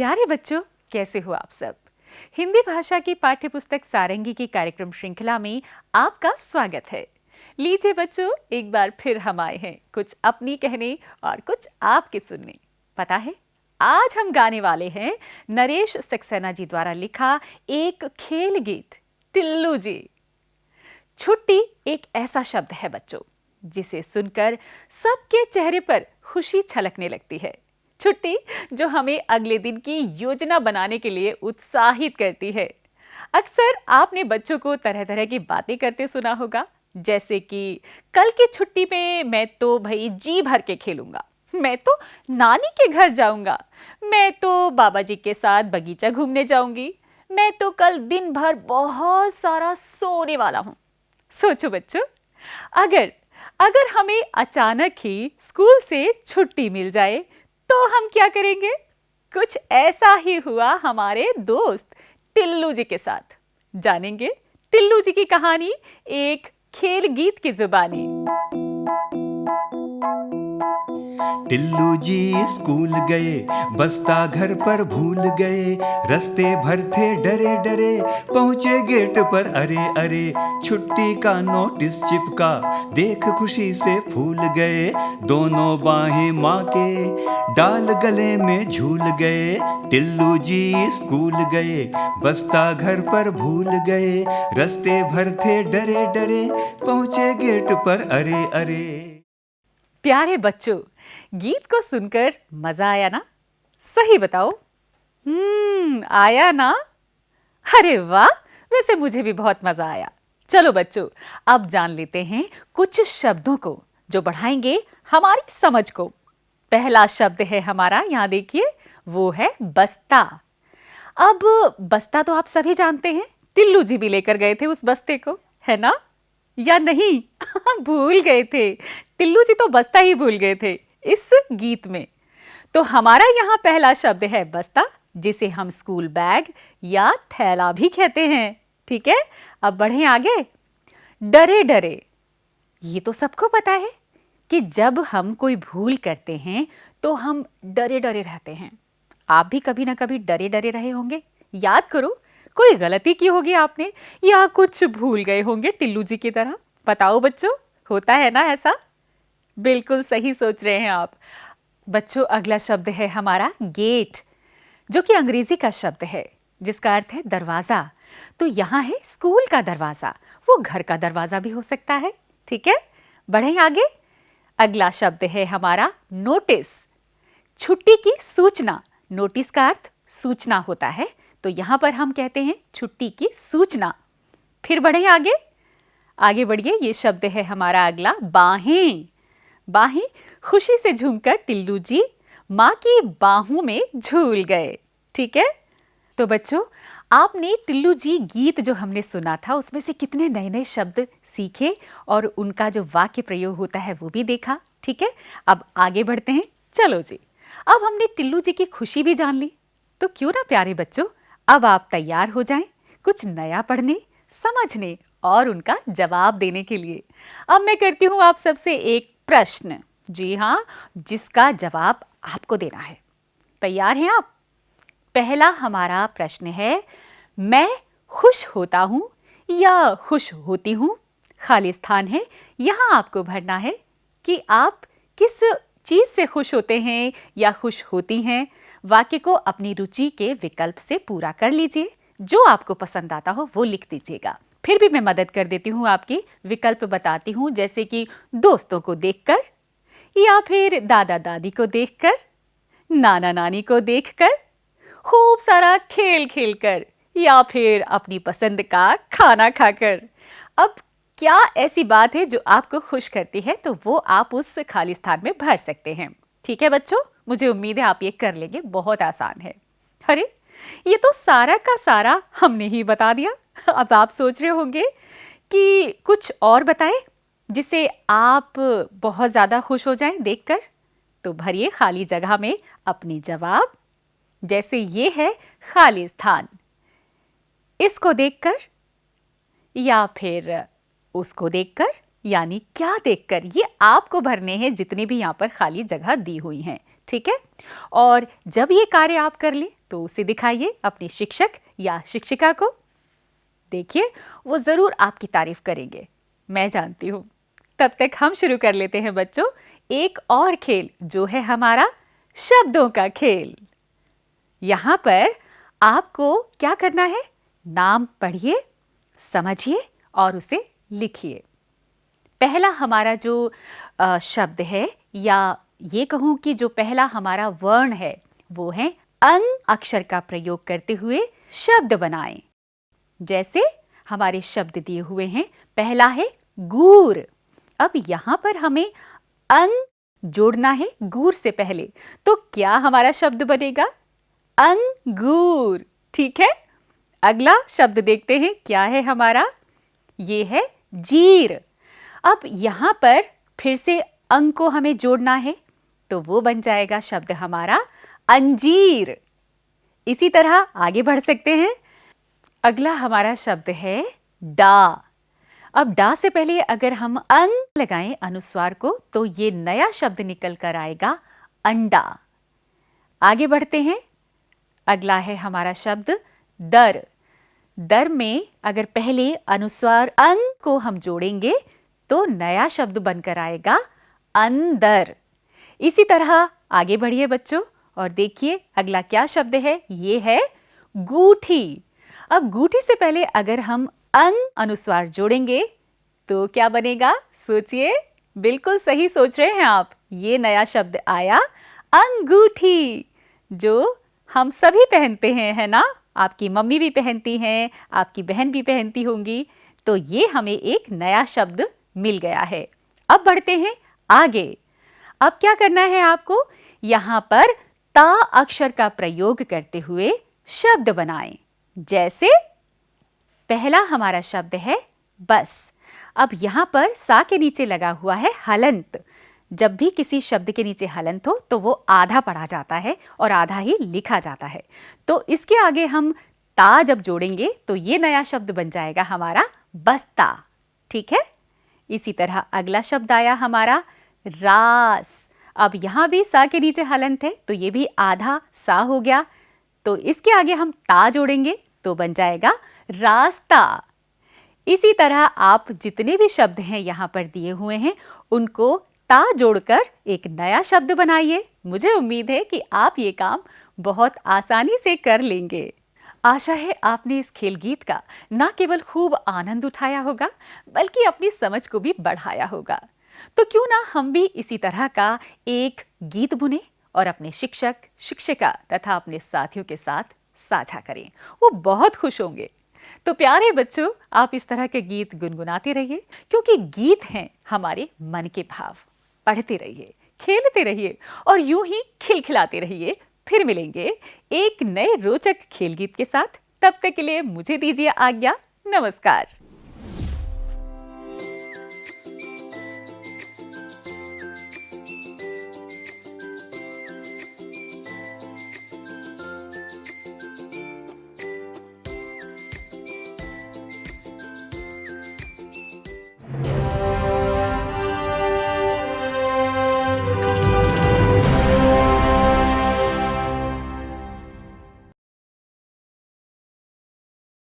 प्यारे बच्चों, कैसे हो आप सब? हिंदी भाषा की पाठ्य पुस्तक सारंगी की कार्यक्रम श्रृंखला में आपका स्वागत है। लीजिए बच्चों, एक बार फिर हम आए हैं कुछ अपनी कहने और कुछ आपके सुनने। पता है, आज हम गाने वाले हैं नरेश सक्सेना जी द्वारा लिखा एक खेल गीत, टिल्लू जी। छुट्टी एक ऐसा शब्द है बच्चों, जिसे सुनकर सबके चेहरे पर खुशी छलकने लगती है। छुट्टी जो हमें अगले दिन की योजना बनाने के लिए उत्साहित करती है। अक्सर आपने बच्चों को तरह तरह की बातें करते सुना होगा, जैसे कि कल की छुट्टी में मैं तो भाई जी भर के खेलूंगा, मैं तो नानी के घर जाऊंगा, मैं तो बाबा जी के साथ बगीचा घूमने जाऊंगी, मैं तो कल दिन भर बहुत सारा सोने वाला हूं। सोचो बच्चों, अगर अगर हमें अचानक ही स्कूल से छुट्टी मिल जाए तो हम क्या करेंगे? कुछ ऐसा ही हुआ हमारे दोस्त टिल्लू जी के साथ। जानेंगे टिल्लू जी की कहानी एक खेल गीत की जुबानी। टिल्लू जी स्कूल गए, बस्ता घर पर भूल गए, रास्ते भर थे डरे डरे, पहुंचे गेट पर अरे अरे, छुट्टी का नोटिस चिपका, देख खुशी से फूल गए, दोनों बाहें माँ के डाल गले में झूल गए। टिल्लू जी स्कूल गए, बस्ता घर पर भूल गए, रास्ते भर थे डरे डरे, पहुंचे गेट पर अरे अरे। प्यारे बच्चों, गीत को सुनकर मजा आया ना? सही बताओ। आया ना? अरे वाह, वैसे मुझे भी बहुत मजा आया। चलो बच्चों, अब जान लेते हैं कुछ शब्दों को जो बढ़ाएंगे हमारी समझ को। पहला शब्द है हमारा, यहां देखिए, वो है बस्ता। अब बस्ता तो आप सभी जानते हैं, टिल्लू जी भी लेकर गए थे उस बस्ते को, है ना? या नहीं? भूल गए थे, टिल्लू जी तो बस्ता ही भूल गए थे इस गीत में। तो हमारा यहाँ पहला शब्द है बस्ता, जिसे हम स्कूल बैग या थैला भी कहते हैं। ठीक है, अब बढ़ें आगे। डरे डरे, ये तो सबको पता है कि जब हम कोई भूल करते हैं तो हम डरे डरे रहते हैं। आप भी कभी ना कभी डरे डरे रहे होंगे। याद करो, कोई गलती की होगी आपने या कुछ भूल गए होंगे टिल्लू जी की तरह। बताओ बच्चों, होता है ना ऐसा? बिल्कुल सही सोच रहे हैं आप। बच्चों, अगला शब्द है हमारा गेट, जो कि अंग्रेजी का शब्द है जिसका अर्थ है दरवाजा। तो यहाँ है स्कूल का दरवाजा, वो घर का दरवाजा भी हो सकता है। ठीक है, बढ़ें आगे। अगला शब्द है हमारा नोटिस, छुट्टी की सूचना। नोटिस का अर्थ सूचना होता है, तो यहां पर हम कहते हैं छुट्टी की सूचना। फिर बढ़ें आगे, आगे बढ़िए। ये शब्द है हमारा अगला बाहें। बाहें, खुशी से झूमकर टिल्लू जी माँ की बाहों में झूल गए। ठीक है, तो बच्चों, आपने टिल्लू जी गीत जो हमने सुना था उसमें से कितने नए नए शब्द सीखे और उनका जो वाक्य प्रयोग होता है वो भी देखा। ठीक है, अब आगे बढ़ते हैं। चलो जी, अब हमने टिल्लू जी की खुशी भी जान ली, तो क्यों ना प्यारे बच्चों, अब आप तैयार हो जाएं कुछ नया पढ़ने, समझने और उनका जवाब देने के लिए। अब मैं करती हूँ आप सबसे एक प्रश्न, जी हाँ, जिसका जवाब आपको देना है। तैयार हैं आप? पहला हमारा प्रश्न है, मैं खुश होता हूं या खुश होती हूं? खाली स्थान है, यहां आपको भरना है कि आप किस चीज से खुश होते हैं या खुश होती हैं। वाक्य को अपनी रुचि के विकल्प से पूरा कर लीजिए, जो आपको पसंद आता हो वो लिख दीजिएगा। फिर भी मैं मदद कर देती हूँ आपकी, विकल्प बताती हूँ, जैसे कि दोस्तों को देखकर, या फिर दादा दादी को देखकर, नाना नानी को देखकर, खूब सारा खेल खेलकर, या फिर अपनी पसंद का खाना खाकर। अब क्या ऐसी बात है जो आपको खुश करती है, तो वो आप उस खाली स्थान में भर सकते हैं। ठीक है बच्चों, मुझे उम्मीद है आप ये कर लेंगे, बहुत आसान है। अरे, ये तो सारा का सारा हमने ही बता दिया। अब आप सोच रहे होंगे कि कुछ और बताएं जिससे आप बहुत ज्यादा खुश हो जाएं देखकर। तो भरिए खाली जगह में अपनी जवाब, जैसे ये है खाली स्थान, इसको देखकर या फिर उसको देखकर, यानी क्या देखकर, ये आपको भरने हैं जितने भी यहाँ पर खाली जगह दी हुई हैं। ठीक है। और जब ये कार्य आप कर लें तो उसे दिखाइए अपने शिक्षक या शिक्षिका को। देखिए वो जरूर आपकी तारीफ करेंगे, मैं जानती हूं। तब तक हम शुरू कर लेते हैं बच्चों एक और खेल, जो है हमारा शब्दों का खेल। यहां पर आपको क्या करना है, नाम पढ़िए, समझिए और उसे लिखिए। पहला हमारा जो शब्द है, या ये कहूं कि जो पहला हमारा वर्ण है, वो है अंग अक्षर का प्रयोग करते हुए शब्द बनाएं। जैसे हमारे शब्द दिए हुए हैं, पहला है गूर। अब यहां पर हमें अंग जोड़ना है गूर से पहले, तो क्या हमारा शब्द बनेगा, अंगूर। ठीक है। अगला शब्द देखते हैं, क्या है हमारा, ये है जीर। अब यहां पर फिर से अंग को हमें जोड़ना है, तो वो बन जाएगा शब्द हमारा अंजीर। इसी तरह आगे बढ़ सकते हैं। अगला हमारा शब्द है डा। अब डा से पहले अगर हम अंग लगाएं अनुस्वार को, तो ये नया शब्द निकल कर आएगा अंडा। आगे बढ़ते हैं। अगला है हमारा शब्द दर। दर में अगर पहले अनुस्वार अंग को हम जोड़ेंगे तो नया शब्द बनकर आएगा अंदर। इसी तरह आगे बढ़िए बच्चों और देखिए अगला क्या शब्द है, ये है गूठी। अब गूठी से पहले अगर हम अंग अनुस्वार जोड़ेंगे तो क्या बनेगा, सोचिए। बिल्कुल सही सोच रहे हैं आप, ये नया शब्द आया अंगूठी, जो हम सभी पहनते हैं, है ना। आपकी मम्मी भी पहनती हैं, आपकी बहन भी पहनती होंगी। तो ये हमें एक नया शब्द मिल गया है। अब बढ़ते हैं आगे। अब क्या करना है आपको, यहां पर ता अक्षर का प्रयोग करते हुए शब्द बनाएं। जैसे पहला हमारा शब्द है बस। अब यहां पर सा के नीचे लगा हुआ है हलंत। जब भी किसी शब्द के नीचे हलंत हो तो वो आधा पढ़ा जाता है और आधा ही लिखा जाता है। तो इसके आगे हम ता जब जोड़ेंगे तो ये नया शब्द बन जाएगा हमारा बस्ता। ठीक है। इसी तरह अगला शब्द आया हमारा रास। अब यहां भी सा के नीचे हलंत है, तो ये भी आधा सा हो गया। तो इसके आगे हम ता जोड़ेंगे तो बन जाएगा रास्ता। इसी तरह आप जितने भी शब्द हैं यहां पर दिए हुए हैं, उनको ता जोड़कर एक नया शब्द बनाइए। मुझे उम्मीद है कि आप ये काम बहुत आसानी से कर लेंगे। आशा है आपने इस खेल गीत का ना केवल खूब आनंद उठाया होगा, बल्कि अपनी समझ को भी बढ़ाया होगा। तो क्यों ना हम भी इसी तरह का एक गीत बुने और अपने शिक्षक, शिक्षिका तथा अपने साथियों के साथ साझा करें। वो बहुत खुश होंगे। तो प्यारे बच्चों, आप इस तरह के गीत गुनगुनाते रहिए, क्योंकि गीत हैं हमारे मन के भाव। पढ़ते रहिए, खेलते रहिए और यूं ही खिलखिलाते रहिए। फिर मिलेंगे एक नए रोचक खेल गीत के साथ। तब तक के लिए मुझे दीजिए आज्ञा। नमस्कार।